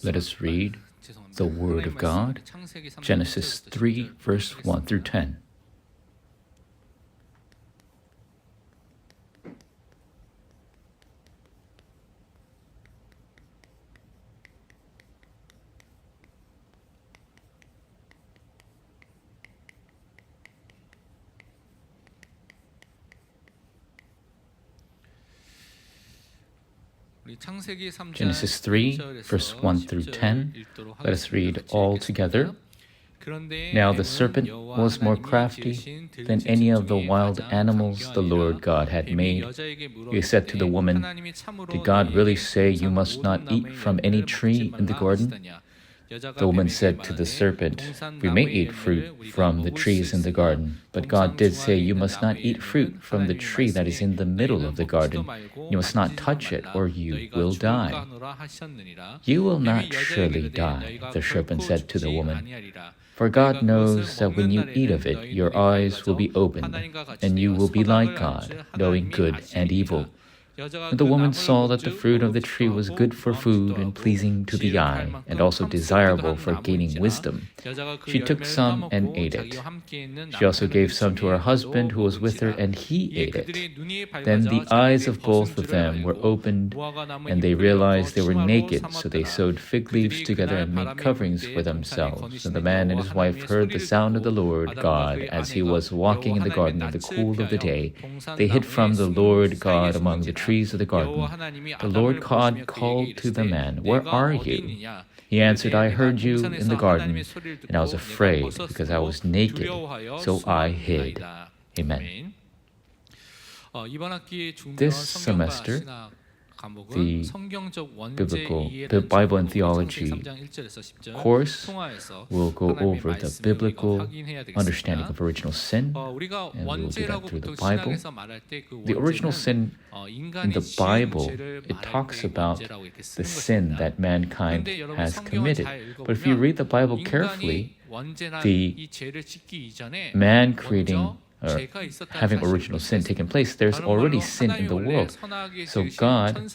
Let us read the Word of God, Genesis 3, verse 1 through 10. Genesis 3, verse 1 through 10. Let us read all together. Now the serpent was more crafty than any of the wild animals the Lord God had made. He said to the woman, "Did God really say you must not eat from any tree in the garden?" The woman said to the serpent, "We may eat fruit from the trees in the garden, but God did say you must not eat fruit from the tree that is in the middle of the garden. You must not touch it, or you will die." "You will not surely die," the serpent said to the woman. "For God knows that when you eat of it, your eyes will be opened, and you will be like God, knowing good and evil." And the woman saw that the fruit of the tree was good for food and pleasing to the eye, and also desirable for gaining wisdom. She took some and ate it. She also gave some to her husband who was with her, and he ate it. Then the eyes of both of them were opened, and they realized they were naked, so they sewed fig leaves together and made coverings for themselves. And the man and his wife heard the sound of the Lord God as he was walking in the garden in the cool of the day. They hid from the Lord God among the trees of the garden. The Lord God called to the man, "Where are you?" He answered, "I heard you in the garden, and I was afraid because I was naked, so I hid." Amen. This semester, the Bible and Theology course will go over the biblical understanding of original sin, and we will do that through the Bible. The original sin in the Bible, it talks about the sin that mankind has committed. But if you read the Bible carefully, the man creating or having original sin taken place, there's already sin in the world. So God,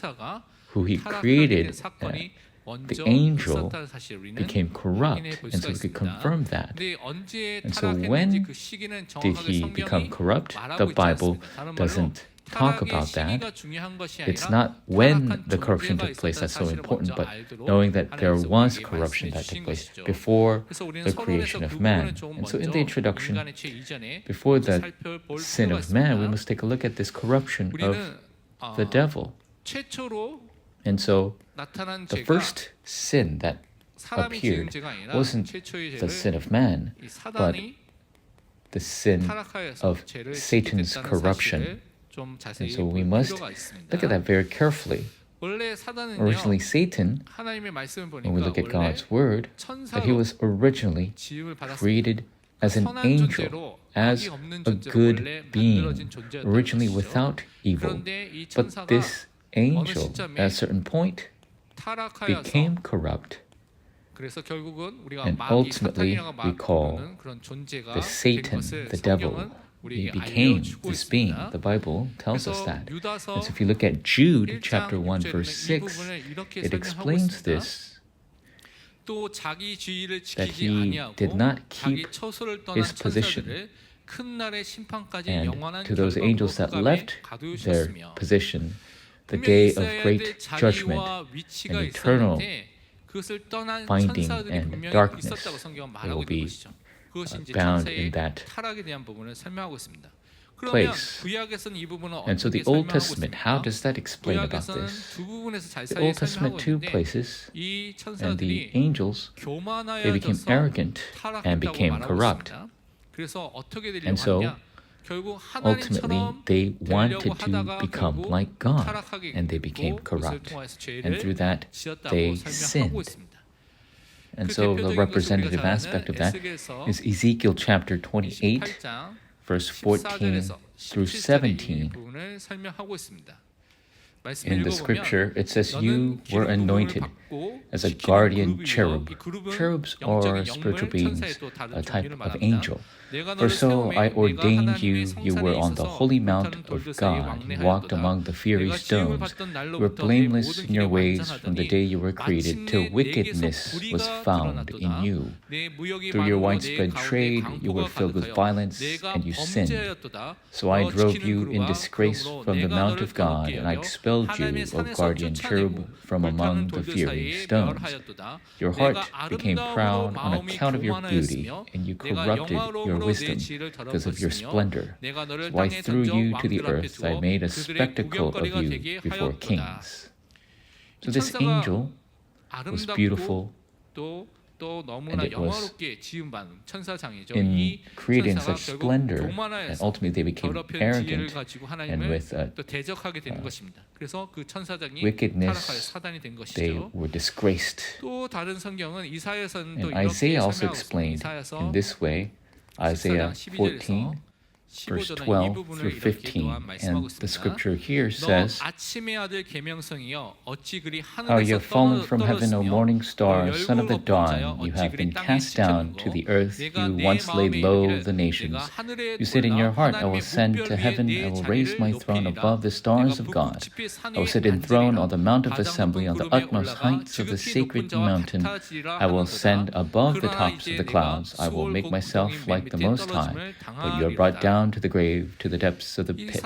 who He created, the angel became corrupt, and so we could confirm that. And so when did he become corrupt? The Bible doesn't talk about that. It's not when the corruption took place that's so important, but knowing that there was corruption that took place before the creation of man. And so in the introduction, before the sin of man, we must take a look at this corruption of the devil. And so the first sin that appeared wasn't the sin of man, but the sin of Satan's corruption. And so we must look at that very carefully. Originally, Satan, when we look at God's Word, that he was originally created as an angel, as a good being, originally without evil. But this angel, at a certain point, became corrupt. And ultimately, we call the Satan, the devil. He became this being. The Bible tells us that. And so if you look at Jude chapter 1 verse 6, it explains this, that he did not keep his position. And to those angels that left their position, the day of great judgment and eternal binding and darkness, they will be bound in that place. And so the Old Testament, how does that explain about this? The Old Testament, two places, and the angels, they became arrogant and became corrupt. And so ultimately they wanted to become like God, and they became corrupt. And through that they sinned. And so the representative aspect of that is Ezekiel chapter 28, verse 14 through 17. in the scripture, it says you were anointed as a guardian cherub. Cherubs are spiritual beings, a type of angel. For so I ordained you, you were on the holy mount of God, you walked among the fiery stones, you were blameless in your ways from the day you were created, till wickedness was found in you. Through your widespread trade, you were filled with violence, and you sinned. So I drove you in disgrace from the mount of God, and I expelled you, O guardian cherub, from among the fiery stones. Your heart became proud on account of your beauty, and you corrupted your wisdom because of your splendor. So I threw you to the earth, I made a spectacle of you before kings. So this angel was beautiful, and it was created in such splendor, and ultimately they became arrogant, and with wickedness they were disgraced. And Isaiah also explained in this way, Isaiah 14, verse 12 through 15, and the scripture here says, How you have fallen from heaven, O morning star, son of the dawn, you have been cast down to the earth, you once laid low the nations. You said in your heart, I will ascend to heaven, I will raise my throne above the stars of God. I will sit enthroned on the mount of assembly, on the utmost heights of the sacred mountain. I will ascend above the tops of the clouds. I will make myself like the Most High, but you are brought down to the grave, to the depths of the pit.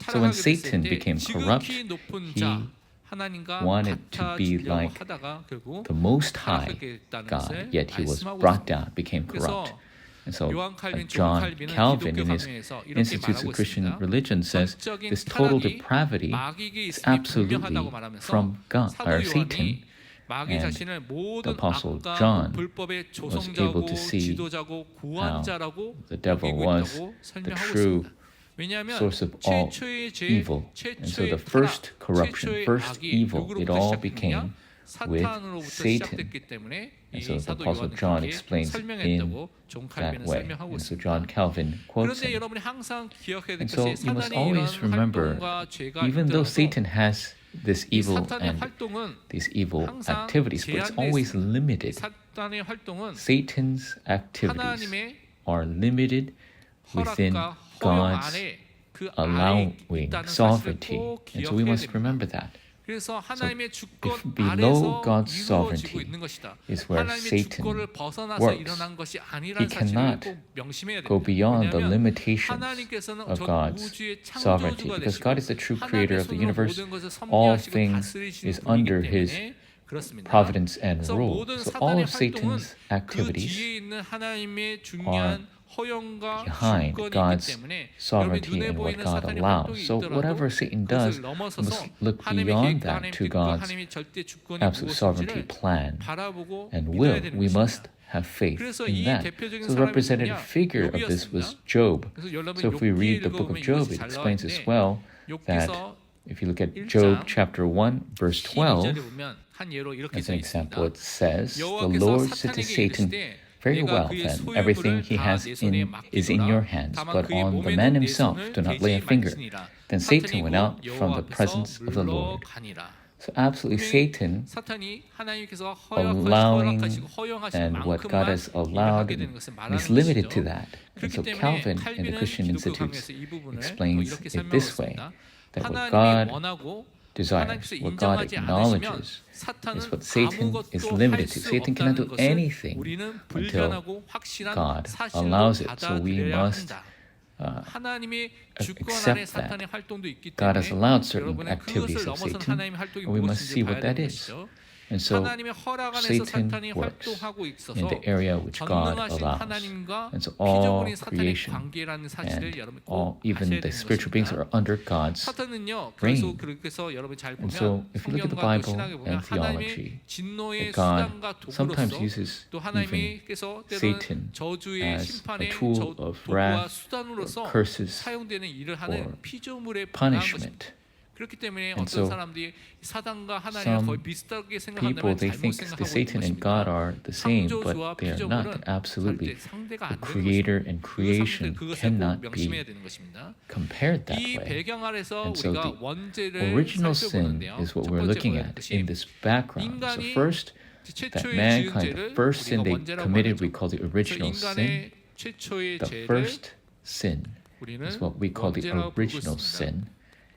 So when Satan became corrupt, he wanted to be like the Most High God, yet he was brought down, became corrupt. And so John Calvin, in his Institutes of Christian Religion, says this total depravity is absolutely from God, or Satan. And the Apostle John was able to see how the devil was the true source of all evil. And so the first corruption, first evil, it all became with Satan. And so the Apostle John explains in that way. And so John Calvin quotes him. And so you must always remember, even though Satan has this evil and these evil activities, but it's always limited. Satan's activities are limited within God's allowing sovereignty. And so we must remember that. So below God's sovereignty is where Satan works. He cannot go beyond the limitations of God's sovereignty, because God is the true creator of the universe. All things is under his providence and rule. So all of Satan's activities are behind God's sovereignty and what God allows. So whatever Satan does, we must look beyond that to God's absolute sovereignty plan and will. We must have faith in that. So the representative figure of this was Job. So if we read the book of Job, it explains as well that if you look at Job chapter 1, verse 12, as an example, it says, the Lord said to Satan, very well, then, everything he has is in your hands, but on the man himself do not lay a finger. Then Satan went out from the presence of the Lord. So absolutely Satan allowing and what God has allowed is limited to that. And so Calvin in the Christian Institutes explains it this way, that what God desires, what God acknowledges, is what Satan is limited to. Satan cannot do anything until God allows it. So we must accept that. God has allowed certain activities of Satan, and we must see what that is. And so Satan works in the area which God allows. And so all creation and all, even the spiritual beings are under God's reign. And so if you look at the Bible and theology, God sometimes uses even Satan as a tool of wrath, or curses, or punishment. 그렇기 때문에 And 어떤 so 사람들이 사단과 하나님을 거의 비슷하게 people, 생각한다면 they 잘못 think the 생각하고 있는 Satan and God 것입니다. are the same, 창조주와 but they are 피조물은 not. Absolutely, 절대 상대가 the 안 되는 Creator 것입니다. and 그 creation 상태 그것을 꼭 cannot 명심해야 be 되는 것입니다. compared that 이 way. 배경 아래서 And so 우리가 the 원죄를 original sin 살펴보는데요. is what 첫 we're 번째 looking 보는 at 것이 in this background. So 인간이 first, that 최초의 지은 mankind, the 죄를 first sin 우리가 they 원죄라고 committed, 말하죠. we call the 그래서 original sin. 인간의 최초의 The 죄를 first sin 우리는 is what we call the 원죄라고 부르고 original 있습니다. sin.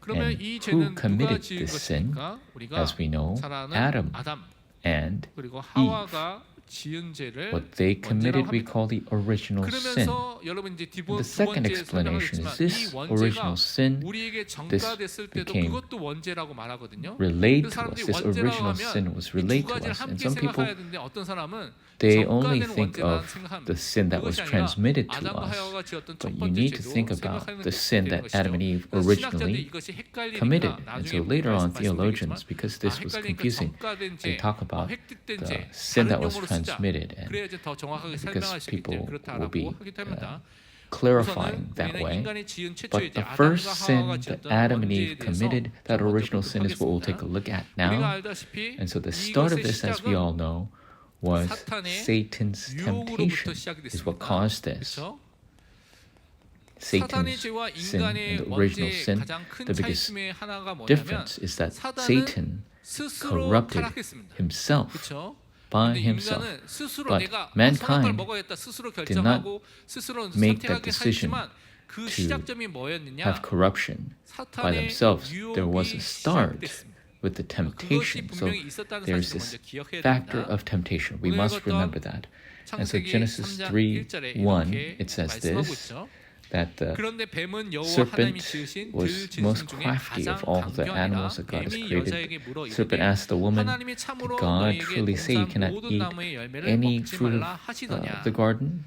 그러면 And 이 who 죄는 누가 committed 지은 this sin? 것입니까? 우리가 As we know, 잘 아는 Adam 아담 and 그리고 Eve. 하와가 지은 죄를 What they committed, 원죄라고 we 합니다. call the original sin. 그러면서 여러분 이제 두 And the second 번째 explanation 설명을 is 했지만 이 this 원죄가 original sin, 우리에게 this 전가됐을 때도 became 그것도 원죄라고 말하거든요. relayed 그래서 to us. 사람들이 This 원죄라고 original sin 하면 was 이 두 relayed to 가지를 us. And 함께 some people, 생각해야 되는데 어떤 사람은 they only 전가되는 think 원죄만 of 생각합니다. the sin that was 그것이 아니라 transmitted to 아담과 us. 하와가 지었던 첫 But you 번째 need to 죄도 think about 생각하는 the sin 되는 that Adam and 것이죠. Eve 그래서 신학자들이 originally 이것이 헷갈리니까 committed. And 나중에 so later on, 말씀드리겠지만 theologians, because this was 헷갈리니까 confusing, 전가된 they 죄, talk about 획득된 the 죄, sin that 다른 was 용어로 쓰자. transmitted. And 그래야지 더 정확하게 because 설명할 수 있기 때문에 people will 그렇다라고 be 하기도 합니다. clarifying 우선은 that 우리는 way. 인간이 지은 But 최초의 죄, the 아담과 first 하와가 sin that 지었던 Adam and 원죄에 Eve 대해서 committed, that 첫 번째 original 보도록 sin is what we'll take a 하겠습니다. look at 우리가 now. 알다시피 And so the start of 이것의 this, as we all 시작은 know, was 사탄의 Satan's 유혹으로부터 temptation is what 시작됐습니다. caused this. 그렇죠? Satan's 사탄의 죄와 sin and 인간의 the original 원죄의 sin, 가장 큰 the biggest 차이점의 하나가 뭐냐면 difference is that 사단은 Satan 스스로 corrupted 타락했습니다. himself 그렇죠? by 근데 himself. 인간은 스스로 But 내가 mankind 선악과를 먹어야겠다 스스로 결정하고 스스로 make that 선택하게 decision 하지만 그 to 시작점이 뭐였느냐? have corruption by 사탄의 themselves. There was 유혹이 a start 시작됐습니다. with the 그것이 temptation. So 분명히 있었다는 there's 사실을 this 먼저 기억해야 factor 됩니다. of temptation. We 오늘 must 읽었던 remember that. And so 창세기 Genesis 3장 3, 1절에 1, 이렇게 it says 말씀하고 this, 있죠. that the 그런데 뱀은 여호와 하나님이 serpent 지으신 was 들 most 짐승 중에 crafty 가장 of all the 강경하니라. animals that God has 뱀이 created. 여자에게 물어 Serpent 이르되 asked the woman, 하나님이 did 참으로 God 너희에게 truly say you 동산 cannot 모든 eat 나무의 열매를 any 먹지 fruit 말라 of 하시더냐. the garden?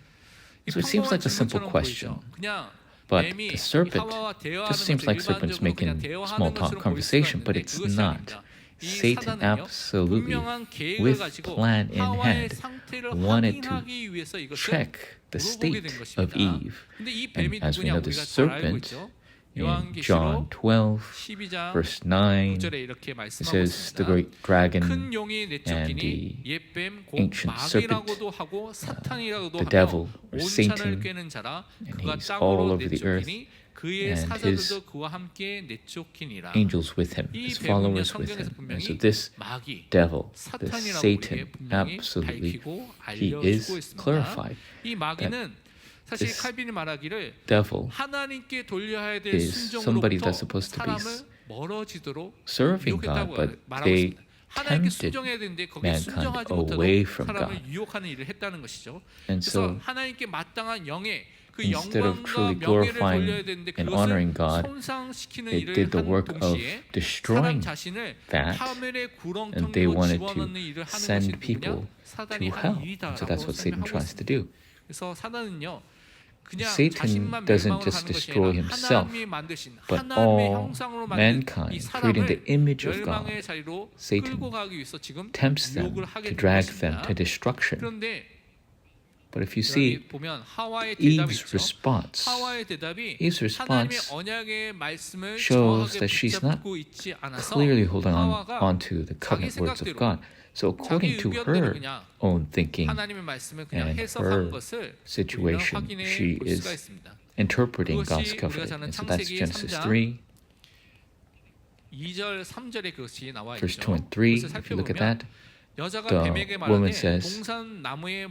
So it seems like a simple question. 그냥 But 뱀이 the serpent 하와와 대화하는 just seems like 것을 serpents 일반적으로 그냥 making 대화하는 small talk 것으로 보일 수가 conversation, but 있는데 it's 그것이 not. 아닙니다. 이 Satan 사단은요, absolutely, 분명한 계획을 with 가지고 plan in 하와의 hand, 상태를 wanted to 확인하기 위해서 이것을 check the 물어보게 된 state 것입니다. of Eve. 근데 이 And 뱀이 as we 누구냐 know, the 우리가 잘 알고 serpent 있죠. in 요한계시록 John 12, 12장 verse 9, 9절에 이렇게 it 말씀하고 says the 있습니다. great dragon, 큰 용이 and 내쫓기니 the 옛뱀 곧 ancient 마귀라고도 하고 사탄이라고도 the 하며 devil, or 온 Satan, 찬을 꿰는 자라 and 그가 he's all 땅으로 over the earth, 내쫓기니 그의 and his 사자들도 그와 함께 내쫓기니라. angels with him, 이 his 뱀은요 followers with 성경에서 him. And 분명히 so this 마귀 devil, this 사탄이라고 Satan, 우리에게 분명히 absolutely, 밝히고 he 알려주고 is 있습니다. clarified. 이 마귀는 사실 this 칼빈이 말하기를 devil 하나님께 돌려야 될 is somebody 순종으로부터 that's supposed to be 사람을 멀어지도록 serving God, 유혹했다고 but 말하고 they 있습니다. 하나님께 tempted 순종해야 되는데 거기에 mankind 순종하지 away 못하도록 from 사람을 God. 유혹하는 일을 했다는 것이죠. And 그래서 so 하나님께 마땅한 영예 그 instead of 영광과 truly 명예를 glorifying 돌려야 되는데 and 그것을 honoring God, 손상시키는 they 일을 did the 하는 work of 동시에 사람 destroying 자신을 that, 하늘의 and they 구렁텅이로 wanted 집어넣는 to 일을 하는 것이 send 누구냐? people 사단이 to 한 hell. 일이다라고 So that's what Satan 설명하고 tries to 있습니다. do. 그래서 사단은요 그냥 Satan 자신만 doesn't 멸망을 just 하는 것이 destroy 아니라 himself, 하나님이 만드신 but 하나님의 all 형상으로 만든 mankind, 이 creating the 사람을 image of God. 멸망의 자리로 Satan 끌고 가기 위해서 지금 tempts them 유혹을 하게 to 된 drag them 것입니다. to destruction. 그런데 But if you 여기 see 보면 하와의 대답이 Eve's 있죠. response, 하와의 대답이 Eve's 하나님의 response 언약의 말씀을 shows 정확하게 that she's not 붙잡고 있지 않아서 clearly holding 하와가 on to the covenant 자기 words of 생각대로 God. So according 자기 to 의견대로 her 그냥 own thinking 하나님의 말씀을 그냥 and 해석한 her 것을 우리는 situation, 확인해 she 볼 수가 is 있습니다. interpreting God's 그것이 우리가 covenant. 자는 And so that's 창세기 Genesis 3장 3, 2절 3절에 그것이 나와 verse 있죠. 2 and 3. 그것을 If you look at 살펴보면 that, 여자가 the 뱀에게 woman 말하되 says, 동산 나무의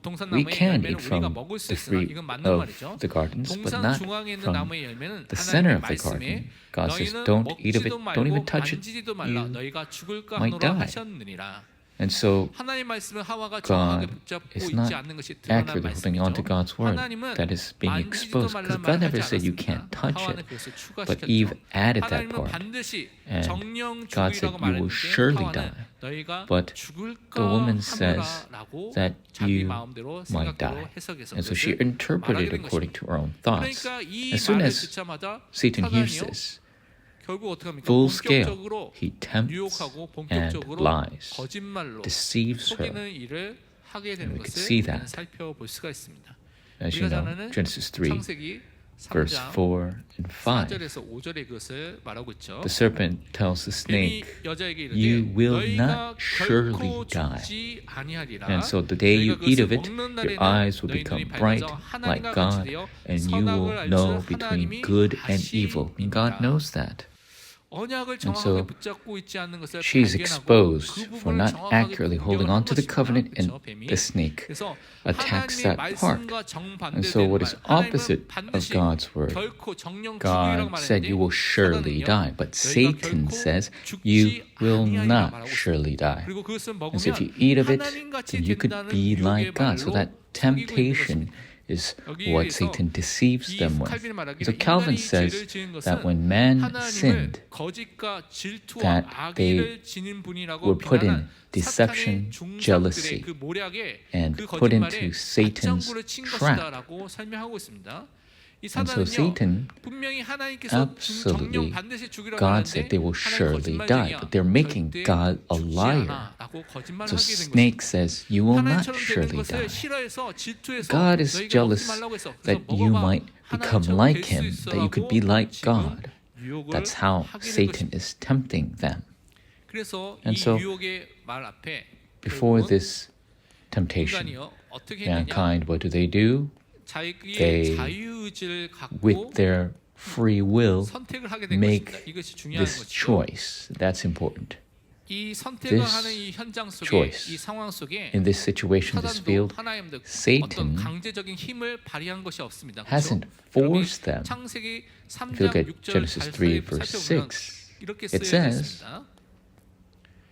동산 we 나무의 can 열매는 eat from 우리가 먹을 수 the 있으나 fruit 이건 맞는 of 말이죠. the gardens, but 동산 not 중앙에 있는 from 나무의 열매는 the center 하나님의 of the 말씀에 garden. God says, 너희는 don't eat of it, 먹지도 don't even 말고 touch it, 만지지도 말라 you 너희가 죽을까 might 하노라 die. 하셨느니라. And so 하나님 말씀을 하와가 정확하게 God 붙잡고 is 있지 not 않는 것이 드러난 accurately holding on to 말씀이죠. God's word 하나님은 that is being 만지지도 exposed, 말란 because 말을 God never 하지 said you 않았습니다. can't touch 하와는 it, 그것을 but Eve 추가시켰죠. added that 하나님은 part. 반드시 And 정령 God said, 죽으리라고 you will 말했는데 surely 하와는 die. 너희가 But 죽을까 the woman says 하노라라고 that 자기 you 마음대로 might 생각대로 die. 해석해서 And so she 그것을 interpreted 말하게 된 according 것입니다. to her own thoughts. 그러니까 이 As soon 말을 as 듣자마자 Satan hears 사단이요 this, 결국 어떻게 합니까? full scale, 본격적으로 he tempts 유혹하고 and 본격적으로 lies, 거짓말로 deceives her. 속이는 일을 하게 And 되는 we could 것을 see 우리는 that. 살펴볼 수가 있습니다. As you 우리가 잘 know, 아는 Genesis 3, 창세기 verse 3장 4 and 5. 4절에서 5절에 그것을 말하고 있죠. The serpent tells the 뱀이 snake, 여자에게 "You 이르되 will 너희가 not surely 결코 die. 죽지 아니하리라. And so the day you 너희가 eat 그것을 of it, 먹는 your 날에는 eyes will 너희 become 눈이 bright 밝아져 like 하나님과 같이 God, 되어 and you 선악을 will 알 know 줄 between 하나님이 good and evil." And God 아시니라. knows that. 언약을 And 정확하게 so 붙잡고 있지 않는 것을 she's 발견하고 exposed 그 for 부분을 not 정확하게 accurately holding on 공격을 to the 한 covenant, and 것이다. 뱀이. the snake 그래서 attacks 하나님의 that part. 말씀과 And so what 정반대되는 is 말, 하나님은 opposite of 반드시 God's word? 결코 정령 죽으리라고 God said 말했는데 you will surely 사단은요, die, but 너희가 Satan 결코 says 죽지 you will 아니하리라 not 말하고 surely die. 그리고 그것을 And so if you 먹으면 eat of it, 하나님같이 then you could 된다는 be 유혹의 like God. So 말로 that 속이고 있는 temptation 것입니다. is 여기에서 what Satan deceives 이 them with. 칼빈이 말하기를 So Calvin 인간이 says 죄를 지은 것은 that when man 하나님을 sinned, 거짓과 질투와 that 악의를 지닌 분이라고 were put in 비난한 deception, 사탄의 jealousy, 중상들의 그 모략에 and 그 put 거짓말에 into Satan's 맞장구를 친 trap. 것이다라고 설명하고 있습니다. 이 And so 사단은요 Satan, 분명히 하나님께서 정령 absolutely, 반드시 죽이라고 God said they will surely die, but they're making God a liar. So snake says you will not surely die. God is jealous that you might become like him, that you could be like God. That's how Satan is tempting them. And so before this temptation, mankind, what do? They, with their free will, make this choice. That's important. 이 선택을 하는 이 현장 속에 이 상황 속에 In this situation, this field, 하나님도 Satan 어떤 강제적인 힘을 발휘한 것이 없습니다. hasn't forced them. 창세기 If you look 3장 at 6절 Genesis 3, verse 6, 이렇게 it 쓰여져 says, 있습니다.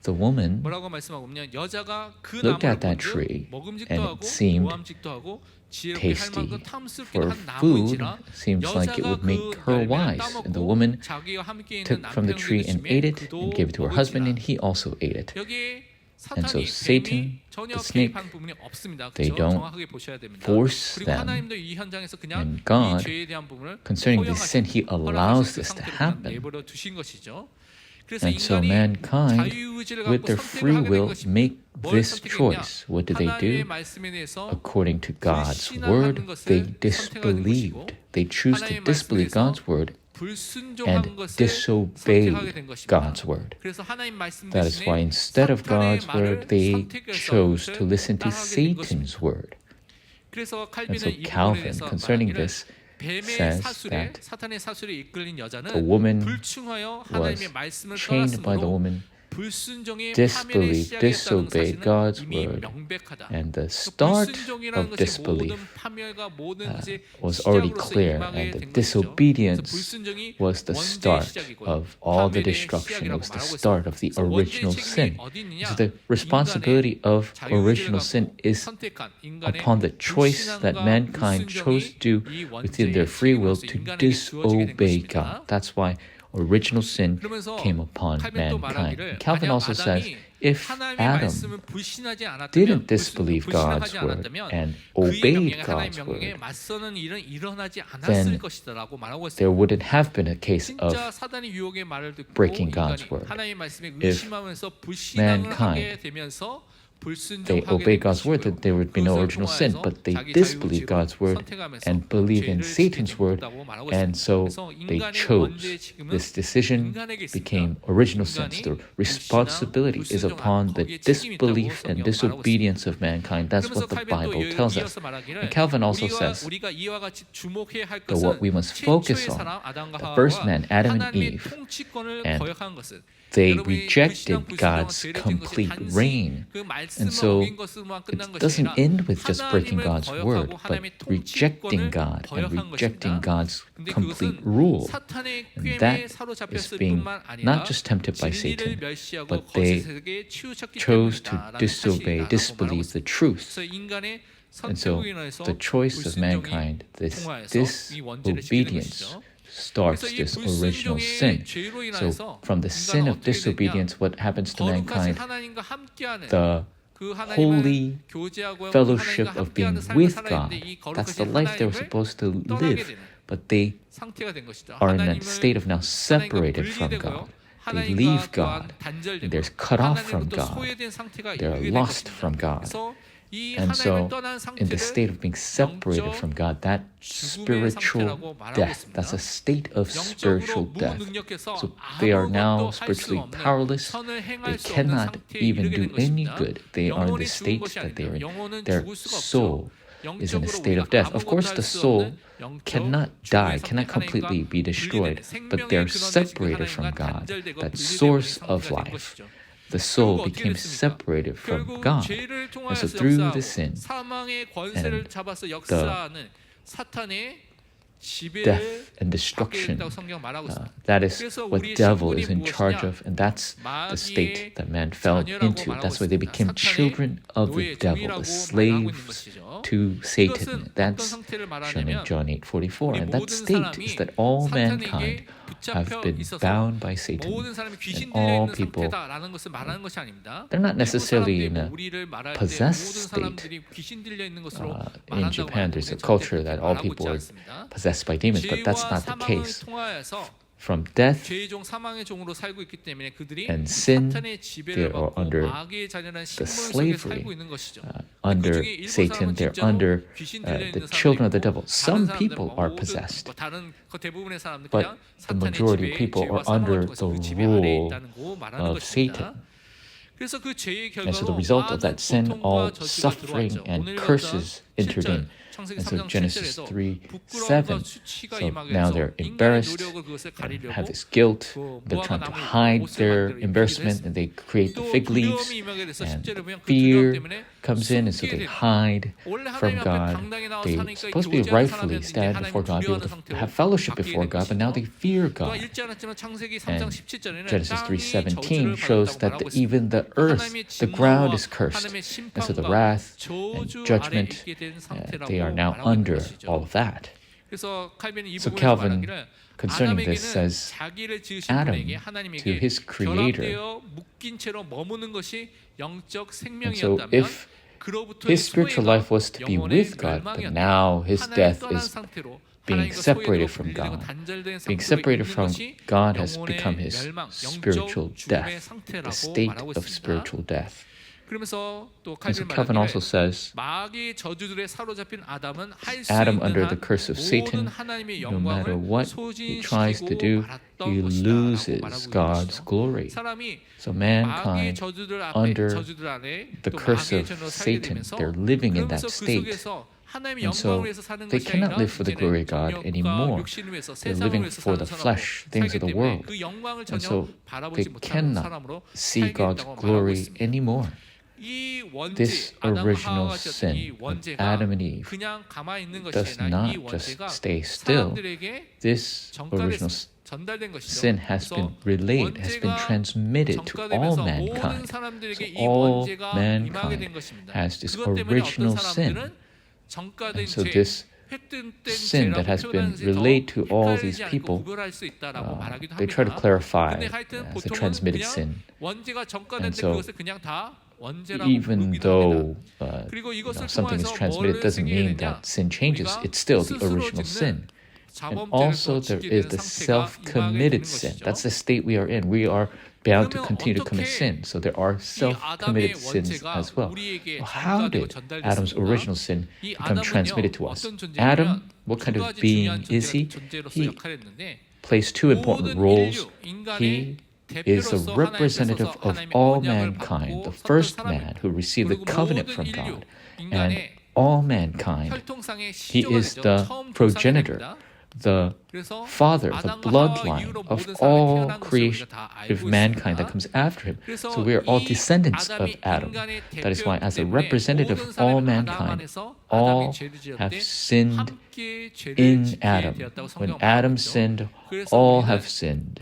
the woman 뭐라고 말씀하고 보면 여자가 그 looked 나무를 at that 본즉 tree, 먹음직도 and 하고 it seemed 모함직도 하고 지혜롭게 할 tasty 만큼 탐스럽게 for 한 food, 나무인지라 seems like it would make her wise. And the woman took from the tree and ate it, and gave it to her husband, and he also ate it. And so Satan, the snake, they don't force them. And God, concerning this sin, he allows this to happen. And so mankind, with their free will, make this choice. What do? According to God's word, they disbelieved. They choose to disbelieve God's word and disobey God's word. That is why instead of God's word, they chose to listen to Satan's word. And so Calvin, concerning this, says that the woman was chained by the woman, disbelieved, disobeyed God's word, and the start of disbelief was already clear, and the disobedience was the start of all the destruction. It was the start of the original sin. So the responsibility of original sin is upon the choice that mankind chose to do within their free will to disobey God. That's why original sin came upon mankind. And Calvin also says, if Adam didn't disbelieve God's word and obeyed God's word, then there wouldn't have been a case of breaking God's word. If mankind, they obey God's word, that there would be no original sin, but they disbelieve God's word and believe in Satan's word, and so they chose. This decision became original sin. The responsibility is upon the disbelief and disobedience of mankind. That's what the Bible tells us. And Calvin also says that what we must focus on, the first man, Adam and Eve, and they rejected God's complete reign. And so it doesn't end with just breaking God's word, but rejecting God and rejecting God's complete rule. And that is being not just tempted by Satan, but they chose to disobey, disbelieve the truth. And so the choice of mankind, this disobedience, starts this original sin. So from the sin of disobedience, what happens to mankind? The holy fellowship of being with God. That's the life they were supposed to live. But they are in that state of now separated from God. They leave God. And they're cut off from God. They're lost from God. 이 And so, 하나님을 떠난 in the 상태를 state of being separated 영적 from God, that 죽음의 spiritual 상태라고 말하고 death, 있습니다. that's a state of spiritual 영적으로 death. 무능력해서 So they are now 아무것도 할 수 spiritually 없는 powerless. 선을 They 행할 수 없는 cannot 상태에 even 이르게 do 된 any 것입니다. good. They are in 영혼이 the 죽은 state 것이 that they are 아닙니다. in. 영혼은 Their 죽을 수가 없죠. soul is in a 영적으로 state of 우리가 death. Of 아무것도 course, 할 the 수 soul 없는 영적 cannot 죽음의 die, 상태, cannot completely 하나님과 be destroyed, 분리된 but they're 생명의 근원되시는 separated from 하나님과 God, 단절되고 that 분리된 source 상태가 of 된 life. 것이죠. The soul 결국 어떻게 became 됐습니까? separated from 결국 God. 죄를 And so 통하여서 through 역사하고 the sin, 사망의 권세를 and 잡아서 역사하는 사탄의 지배를 death and 받게 destruction, 됐다고 성경 말하고 있습니다. that is 그래서 what 우리의 devil 신분이 is in charge 무엇이냐? of, and that's the state that man fell 자녀라고 into. 말하고 That's why they 있습니다. became 사탄의 children of the 노예, devil, 종이라고 the 말하고 있는 slaves 것이죠. to Satan. 이것은 어떤 That's 상태를 shown in 말하냐면 John 8:44. 우리 And that 모든 state 사람이 is that all 사탄에게 mankind have 붙잡혀 been 있어서 bound by Satan. 모든 사람이 귀신 And 들려 all 있는 people, 상태다라는 것을 말하는 것이 아닙니다. they're not necessarily in 사람들이 a 우리를 말할 때 possessed 모든 state. 사람들이 귀신 들려 있는 것으로 In 말한다고 Japan, there's a 하는데 culture 절대 that all 말하고 people 있지 are 않습니다. possessed by demons, but that's 죄와 not the 사망을 case. 통하여서 From death 죄의 종 사망의 종으로 살고 있기 때문에 그들이 and sin, 사탄의 지배를 they are 받고 under 악의 자녀라는 the 신분 속에 slavery, 살고 있는 것이죠. under 그중에 일부 Satan, 사람은 they're 진짜로 under 귀신 들려 the 있는 children of the 사람도 devil. 있고, Some 다른 people 사람들은 are 모든 possessed, 다른 대부분의 사람들 but 그냥 the 사탄의 majority of 지배, people 죄와 are 사망을 under 통해서 the 그 지배 아래에 rule 있다는 거 말하는 of 것입니다. Satan. 그래서 그 죄의 And so the 결과로 result of that sin, 많은 all 고통과 저주가 suffering 들어왔죠. and 오늘 curses entered in. 창세기 And so 3장 Genesis 7절에서 3:7. 수치가 So 임하게 now 해서 they're 인간의 embarrassed 노력을 그것을 and 가리려고 have this guilt. 그 They're 무화과 trying to 나무 hide 옷을 their 만들어 입히기도 embarrassment, 했습니다. and they create the 또 fig leaves. 두려움이 임하게 돼서 And 10절에 보면 그 두려움 fear 때문에 comes in, and so 숨게 they 됩니다. hide 원래 from 하나님 앞에 God. 당당히 나와 They 사니까 supposed to be 교제하는 rightfully 사람이었는데 stand 하나님을 before God, be able 두려워하는 to 상태로 have fellowship 바뀌게 before 된 God, but now 것이죠. they fear 또한 God. 읽지 않았지만 창세기 3장 And 17절에는 Genesis 땅이 3:17 저주를 shows 받았다고 that 말하고 있습니다. even the earth, 하나님의 the ground 진노와 is cursed. 하나님의 And so the 심판과 wrath and 저주 아래 judgment, 있게 된 상태라고 they are now 말하고 있는 under 것이죠. all of that. 그래서 칼빈이 이 So 부분에서 Calvin, 말하기를 concerning 아담에게는 this, says 자기를 지으신 Adam, 분에게 to 하나님에게 his creator. 결합되어 묶인 채로 머무는 것이 영적 And so 생명이었다면 if 그로부터의 his spiritual life was to be 영혼의 with God, but 멸망이었다. now his 하나님을 death 떠난 is 상태로 being 하나님과 separated 소외되고 from 분리되고 God. 단절된 Being 상태로 separated 있는 from 것이 God has 영혼의 become his 멸망, spiritual 영적 죽음의 death, the 상태라고 state 말하고 of 있습니다. spiritual death. 그러면서 또 And so 칼빈 Calvin also 말하기를 says, 마귀의 저주들에 사로잡힌 아담은 할 수 Adam, 있는 under 한 the curse of 모든 Satan, 하나님의 no matter 영광을 what he tries to 소진시키고 do, 말았던 he 것이다라고 loses 말하고 있는 God's 것이죠. glory. 사람이 So 마귀의 mankind, 저주들 앞에 under 저주들 안에 the 또 curse 마귀의 of 전으로 살게 Satan, 되면서 they're living in that 그러면서 그 state. 속에서 하나님의 And so 영광을 위해서 사는 they 것이 cannot 아니라 live for the 이제는 glory of God 정욕과 anymore. 욕심을 위해서 They're 세상을 living 위해서 for 사는 the 사람으로 flesh, things 살기 of the 때문에 world. 그 영광을 And 전혀 so 바라보지 they 못하는 cannot 사람으로 see 살게 God's 된다고 말하고 glory 있습니다. anymore. 이 원죄, This 아담과 original 하와가 지었던 이 sin of 원죄가 Adam and Eve 그냥 가만히 있는 것이 does 아니라 이 not just 원죄가 stay still. 사람들에게 This original 전달된 것이죠. sin has been relayed, has been transmitted to all 전가되면서 모든 mankind. 사람들에게 So 이 all 원죄가 임하게 된 mankind 것입니다. has this 그것 때문에 original 어떤 sin. 사람들은 전가된 And so 죄, this 획득된 sin that has been relayed to all these people, they try to clarify 근데 하여튼 as a 보통은 transmitted 그냥 sin. 원죄가 전가된데 And so 그것을 그냥 다 원죄라고 Even 부르기도 합니다. though 그리고 이것을 something is 통해서 transmitted, 뭐를 doesn't mean 생기느냐? that sin changes. 우리가 It's still the 스스로 original sin. 짓는 And 자범죄를 also 또 there 짓게 is 되는 the 상태가 임하게 self-committed 되는 sin. 것이죠. That's the state we are in. We are bound to 그러면 continue to commit 어떻게 sin. So there are 이 self-committed 아담의 sins 원죄가 as well. 우리에게 Well, how 전가되고 did 전달됐습니까? Adam's original sin 이 become transmitted to 아담은요 us? 어떤 존재냐면 Adam, what 두 kind of 가지 being 중요한 is he? 존재로서 He 역할을 했는데 plays two important 모든 roles. 인류, 인간의 He is a 대표로서 representative 하나님께서 of 하나님의 all 언약을 mankind, 받고 the 섰던 first 사람입니다. man who received the 그리고 covenant 모든 from 인류, God. And 인간의 all mankind, 혈통상의 he 시조가 is 되죠. the 처음 progenitor, 조상이 됩니다. the 그래서 father, the 아담과 하와 bloodline 이후로 of 모든 사람이 all 태어난 것을 creation, 우리가 다 of 알고 mankind that 있습니다. comes after him. 그래서 So we are all 이 descendants of 아담이 Adam. 인간의 That is why, as a 대표이기 때문에 representative of 모든 all 사람은 아담 mankind, 안에서 all 아담이 죄를 지을 have 때 sinned 함께 죄를 in 짓게 Adam. 되었다고 When 성경은 Adam 말하고 있죠. sinned, 그래서 all 우리는 have sinned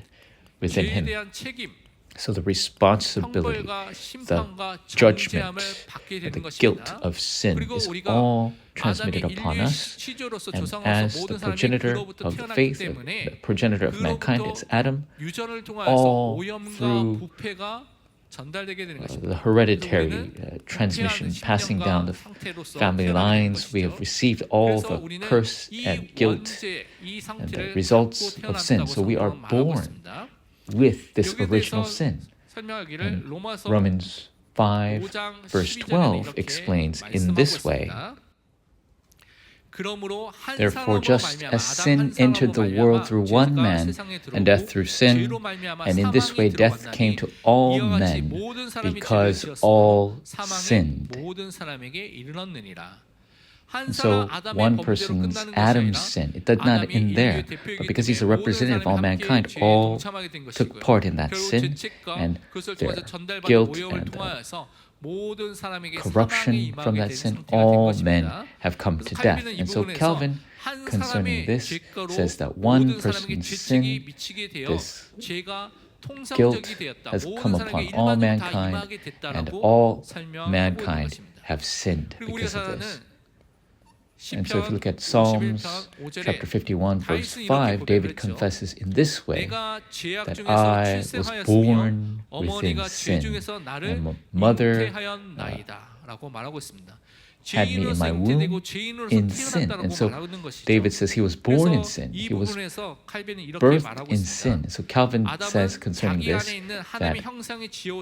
within 죄에 him. 대한 책임, So the responsibility, 형벌과 심판과 judgment, 정죄함을 받게 되는 the guilt 것입니다. of sin 그리고 is 우리가 all 아담이 transmitted upon 인류의 us. 시조로서 And 조상으로서 as the 모든 사람이 progenitor 그로부터 of the 태어났기 faith, the 때문에 progenitor of mankind, it's Adam. 유전을 통해서 all 오염과 through 부패가 전달되게 되는 것입니다. the hereditary transmission, passing down the family lines, we have received all the curse and guilt and the results of sin. So we are born with this original sin. 설명하기를 로마서 Romans 5 verse 12 explains in this way, therefore just as sin entered the world through one man and death through sin, and in this way death came to all men because all sinned. And so one person's Adam's sin, it did not end there, but because he's a representative of all mankind, all took part in that sin, and their guilt and corruption from that sin, all men have come to death. And so Calvin, concerning this, says that one person's sin, this guilt has come upon all mankind, and all mankind have sinned because of this. And so if you look at Psalms chapter 51 verse 5, David confesses in this way that I was born within sin, and my mother had me in my womb in sin. And so David says he was born in sin. He was birthed in sin. So Calvin says concerning this that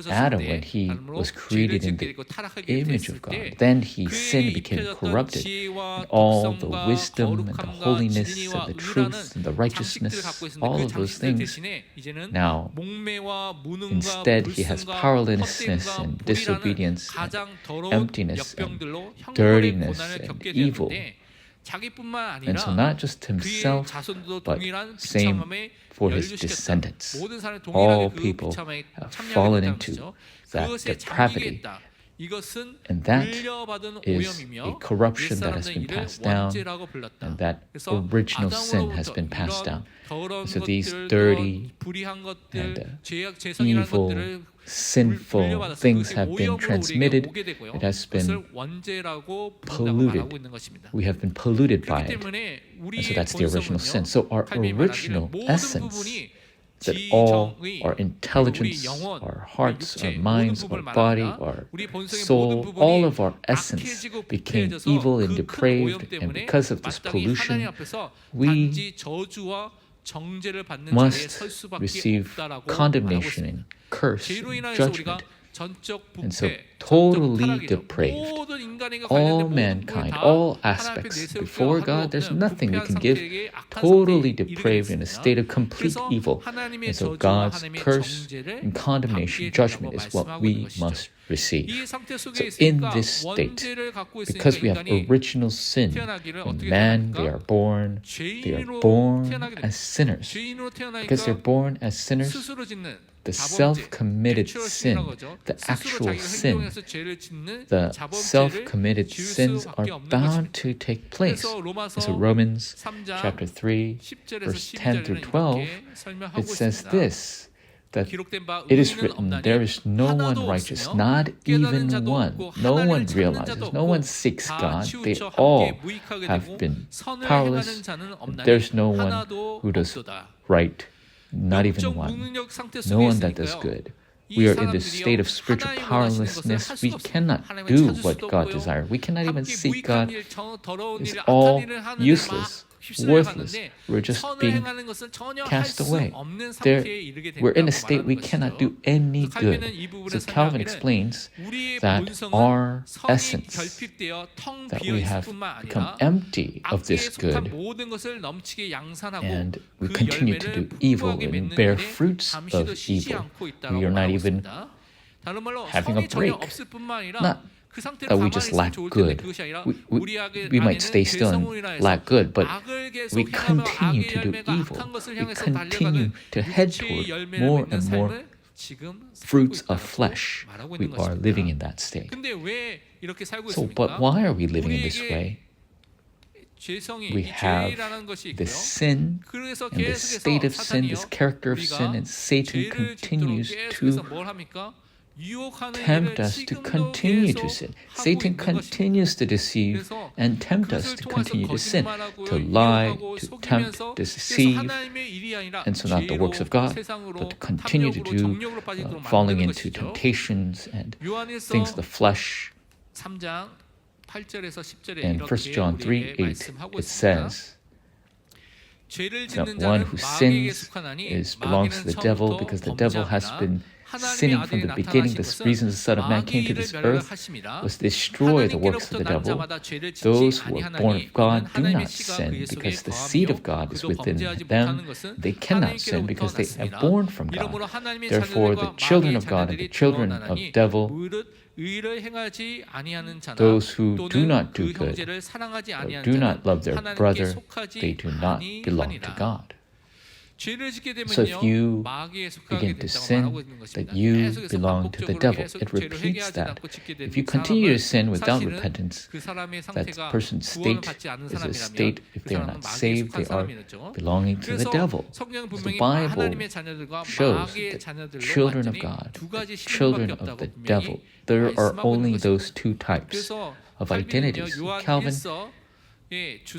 Adam, when he was created in the image of God, then he sinned, became corrupted. And all the wisdom and the holiness and the truth and the righteousness, all of those things, now instead he has powerlessness and disobedience and emptiness and dirtiness and evil. And so not just himself, but same for his descendants. All people have fallen into that depravity. And that is a corruption that has been passed down, and that original sin has been passed down. So these dirty and evil, sinful things have been transmitted. It has been polluted. We have been polluted by it. And so that's the original sin. So our original essence, that all our intelligence, our hearts, our minds, our body, our soul, all of our essence became evil and depraved, and because of this pollution, we must receive condemnation and curse and judgment. And so totally depraved, all mankind, all aspects before God, there's nothing we can give, totally depraved in a state of complete evil. And so God's curse and condemnation, judgment is what we must receive. So in this state, because we have original sin, when man, they are born as sinners. Because they're born as sinners, the self-committed sin, the actual sin, the self-committed sins are bound to take place. And so Romans chapter 3, verse 10 through 12, it says this, that it is written, there is no one righteous, not even one. No one realizes, no one seeks God. They all have been powerless. There's no one who does right, not even one. No one that does good. We are in this state of spiritual powerlessness. We cannot do what God desires. We cannot even seek God. It's all useless, worthless. We're just being cast away. We're in a state we cannot do any good. So Calvin explains that our essence, that we have become empty of this good, and we continue to do evil and bear fruits of evil. We are not even having a break. Not that we just lack good. We might stay still and lack good, but we continue to do evil. We continue to head toward more and more fruits of flesh. We are living in that state. So, but why are we living in this way? We have this sin, and this state of sin, this character of sin, and Satan continues to tempt us to continue to sin. Satan continues to deceive and tempt us to continue to sin, to lie, to tempt, to deceive. And so not the works of God, but to continue to do, falling into temptations and things of the flesh. In 1 John 3:8, it says that one who sins belongs to the devil, because the devil has been sinning from the beginning, the reason the Son of Man came to this earth was to destroy the works of the devil. Those who are born of God do not sin because the seed of God is within them. They cannot sin because they are born from God. Therefore, the children of God and the children of the devil, those who do not do good or do not love their brother, they do not belong to God. So if you begin to sin, that you belong to the devil. It repeats that. If you continue to sin without repentance, that person's state is a state, if they are not saved, they are belonging to the devil. The Bible shows that children of God, children of the devil, there are only those two types of identities. Calvin, in 1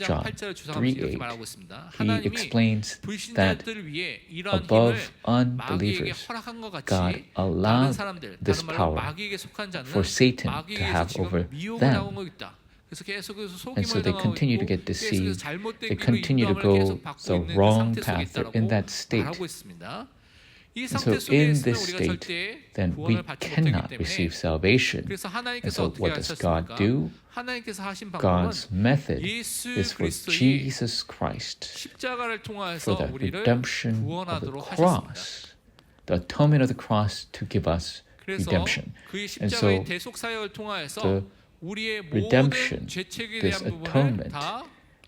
John 3:8, he explains that above unbelievers, God allowed this power for Satan to have over them. And so they continue to get deceived. They continue to go the wrong path. They're in that state. And so in this state, then we cannot receive salvation. And so what does God do? God's method is for Jesus Christ, for the redemption of the cross, the atonement of the cross to give us redemption. And so the redemption, this atonement,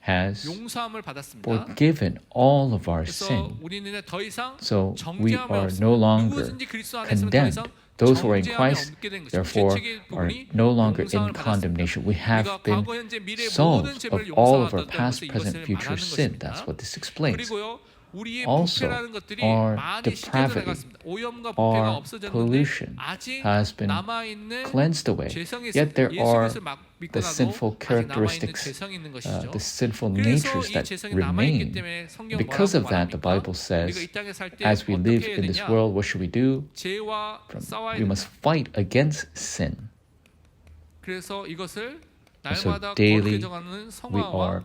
has forgiven all of our sin. So we are no longer condemned. Those who are in Christ, therefore, are no longer in condemnation. We have been solved of all of our past, present, future sin. That's what this explains. Also, our depravity, our pollution has been cleansed away. Yet there are the sinful characteristics, the sinful natures that remain. Because of that, the Bible says, as we live in this world, what should we do? We must fight against sin. And so daily, we are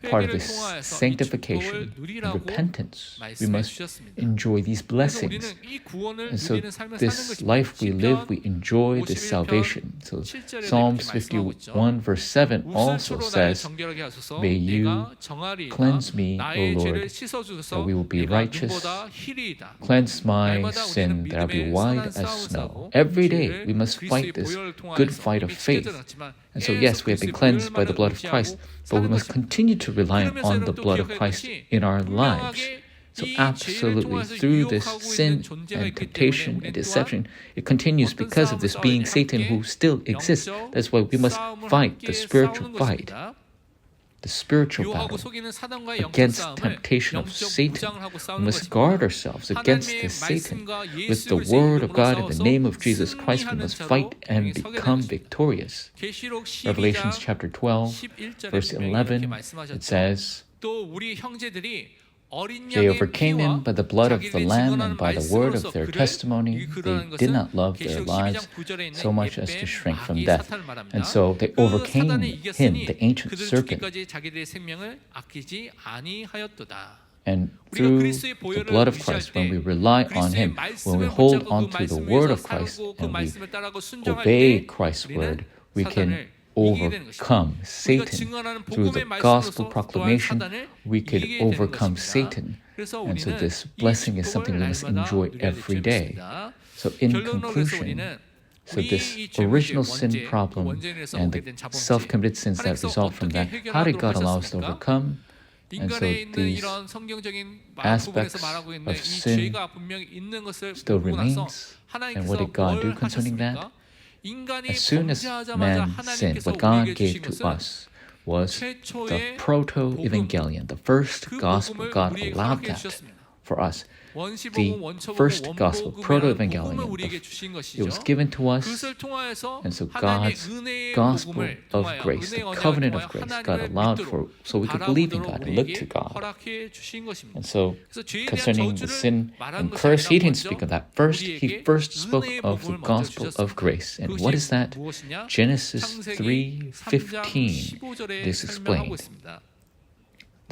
part of this sanctification and repentance. We must enjoy these blessings. And so this life we live, we enjoy this salvation. So Psalms 51 verse 7 also says, may you cleanse me, O Lord, that we will be righteous. Cleanse my sin that I be white as snow. Every day we must fight this good fight of faith. And so yes, we have been cleansed by the blood of Christ, but we must continue to rely on the blood of Christ in our lives. So absolutely, through this sin and temptation and deception, it continues because of this being Satan who still exists. That's why we must fight the spiritual fight, the spiritual battle against temptation of Satan. We must guard ourselves against this Satan. With the Word of God in the name of Jesus Christ, we must fight and become victorious. Revelation chapter 12, verse 11, it says, they overcame him by the blood of the Lamb and by the word of their testimony. They did not love their lives so much as to shrink from death. And so they overcame him, the ancient serpent. And through the blood of Christ, when we rely on him, when we hold on to the word of Christ and we obey Christ's word, we can overcome Satan. Through the gospel proclamation, we could overcome Satan. And so this blessing is something we must enjoy every day. So in conclusion, so this original sin problem and the self-committed sins that result from that, how did God allow us to overcome? And so these aspects of sin still remains. And what did God do concerning that? As soon as man sinned, what God gave to us was the proto-evangelion, the first gospel. God allowed that for us. The first gospel, proto-evangelion, it was given to us, and so God's gospel of grace, the covenant of grace, God allowed for, so we could believe in God and look to God. And so concerning the sin and curse, he didn't speak of that first. He first spoke of the gospel of grace. And what is that? Genesis 3:15. This explains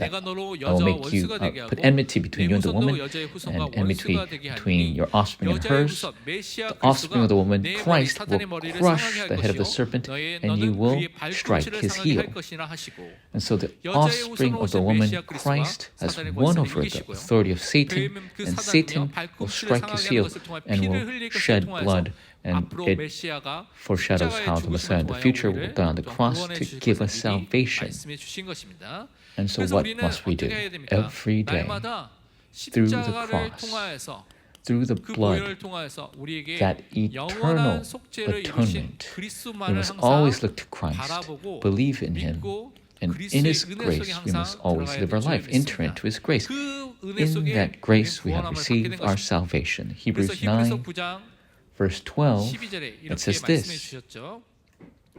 내가 너로 I will 여자와 make you 원수가 되게 put 하고 enmity between you and the 내 woman, 후손도 여자의 후손과 and enmity 원수가 되게 between 하니 your offspring and 여자의 hers. 후손 메시아 The offspring of the woman, 내 머리 Christ, will 사탄의 머리를 crush 상하게 할 the head of the 것이요 serpent, 너의 and you 너는 will 그의 strike 발꿈치를 his 상하게 heel. 할 것이라 하시고 And so the 여자의 offspring 후손으로 of the 오신 woman, 메시아 그리스도가 Christ, has 사탄의 won 권세를 over the 이기시고요. authority of Satan, 그 and 사단은요, Satan will 발꿈치를 strike his 상하게 하는 heel 것을 통해 and 피를 will 흘릴 것을 shed 통해서 blood, and 앞으로 it 메시아가 foreshadows 십자가의 how the Messiah in the 죽으심을 future 통하여 will die on the 우리를 cross 구원해 to 주실 give 것을 us 미리 salvation. 말씀해 주신 것입니다. And so 그래서 what 우리는 must we do? 어떻게 해야 됩니까? Every day, 날마다 through the 십자가를 cross, 통하여서 through the 그 blood, 보혈을 통하여서 우리에게 that 영원한 eternal 속죄를 이루신 atonement, we 그리스도만을 must 항상 always look to Christ, 바라보고 believe in Him, 믿고 and in His 그리스도의 은혜 grace 속에 we 항상 must always 들어가야 live our 될 줄 life, enter 믿습니다. into His grace. 그 은혜 In 속에 that grace we have 구원함을 받게 received 된 our 것입니다. salvation. 그래서 Hebrews 히브리서 9, 9장 verse 12, 12절에 it 이렇게 says 말씀해 this, 주셨죠.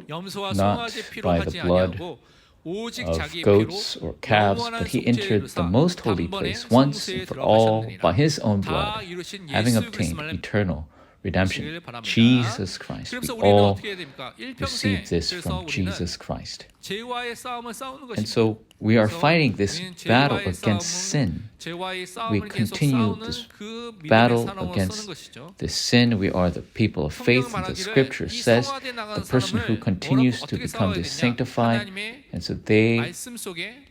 염소와 Not 송아지 피로 by 하지 the blood 아니하고 오직 of 자기의 피로 goats or calves, 영원한 but He 속죄를 entered the 이루사 most holy 단번에 place once 성소에 and for all 들어가셨느니라. by His own 다 blood, 이루신 having 예수 obtained 그리스도만을 eternal redemption. 믿으시길 바랍니다. Jesus Christ. We 그래서 우리는 all 어떻게 해야 됩니까? 일평생 receive this 그래서 from 우리는 Jesus Christ. 죄와의 싸움을 싸우는 And 것입니다. so we are 그래서 fighting this 우리는 battle 죄와의 against 싸움은 sin. 죄와의 We 싸움을 계속 continue 싸우는 this 그 믿음의 battle 사람으로 쓰는 against 것이죠. this sin. We are the people of faith, 성경은 and the 말하기를 scripture 이 says 성화돼 나간 the person who 사람을 continues to 어떻게 become 싸워야 this 되냐? sanctified, 하나님의 and so they 말씀 속에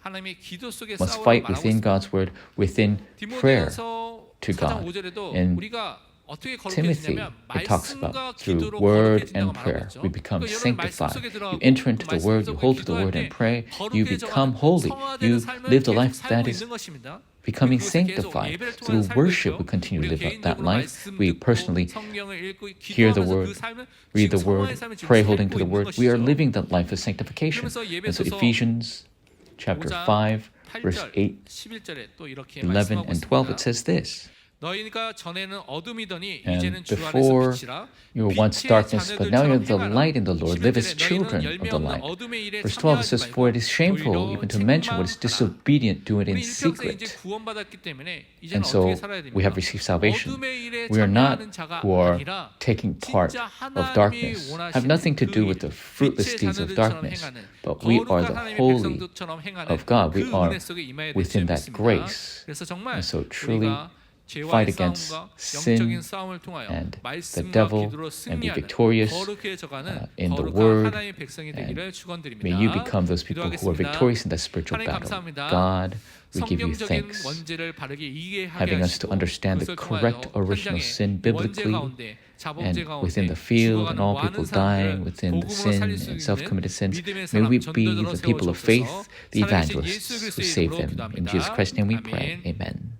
하나님의 기도 속에 must 싸우라고 fight 말하고 within 있습니다. God's word, within prayer. 디모데전서 to 4장 God. 5절에도 In 우리가 어떻게 Timothy, 거룩해지냐면 it talks 말씀과 about through 기도로 word 거룩해진다고 and 말하고 prayer, 있죠. we become 그러니까 여러분 말씀 sanctified. 속에 You 들어가고 enter into the 말씀 word, you 속에 hold to the 기도할 word and 때 pray, you become 거룩해져가는 holy. You 성화되는 삶을 live the 계속 life that 살고 is 있는 것입니다. becoming 그것을 계속 sanctified. 예배를 통해서 Through 살고 worship, 있죠. we continue to 우리가 live out that 개인적으로 life. 말씀 We 듣고 personally 성경을 읽고 hear the 기도하면서 word, 그 삶을 read 지금 the word, 성화의 삶을 지금 pray holding to 살고 the 있는 word. We are 것이죠. living that life of sanctification. 그러면서 And so 예배소서 Ephesians chapter 5장 5, verse 8절, 8, 11절에 또 이렇게 11, 말씀하고 and 12, it 있습니다. says this. 너희가 전에는 어둠이더니 And 이제는 주 안에서 before 빛이라 you were once 빛의 darkness, but now you're the 자녀들처럼 light in the Lord. Live as 11절에 children 너희는 of the 열매 없는 light. 어둠의 일에 Verse 12 참여하지 says, 말고 for it is shameful 오히려 even to mention what is 책망하라. disobedient, do it 우리 in 일평생 이제 secret. 구원받았기 때문에 이제는 And so 어떻게 살아야 we have 됩니까? received salvation. 어둠의 일에 We are not 참여하는 자가 who are 아니라 taking part 진짜 of 하나님이 darkness, have nothing to do with the fruitless 빛의 deeds of 자녀들처럼 darkness, 행하는 but we are 거룩한 the 하나님의 holy 백성들처럼 행하는 of God. We 그 are 은혜 속에 임해야 될 within 줄 that 믿습니다. grace. 그래서 정말 And so truly 우리가 죄와의 fight against 싸움과 sin 영적인 싸움을 통하여 and the 말씀과 devil 기도로 and be 승리하는 victorious 거룩해져가는 in the 거룩한 word, 하나님의 백성이 되기를 축원드립니다. May you become those people who are 기도하겠습니다. victorious in that spiritual 하나님 battle. 감사합니다. God, we give you 성경적인 thanks, 원죄를 바르게 이해하게 having us to 하시고 understand the 그것을 correct 통하여 original 현장에 sin 원죄 biblically, 가운데 자범죄 and 가운데 within the field and 죽어가는 all 많은 people dying 사람들을 within the 복음으로 sin 살릴 수 and 있는 self-committed sins. 믿음의 May we 사람 be 전도자로 the people of 세워주옵소서. faith, the 살아계신 evangelists 예수 who 그리스도의 save 이름으로 them. In 기도합니다. Jesus Christ's name we pray. 아멘. Amen.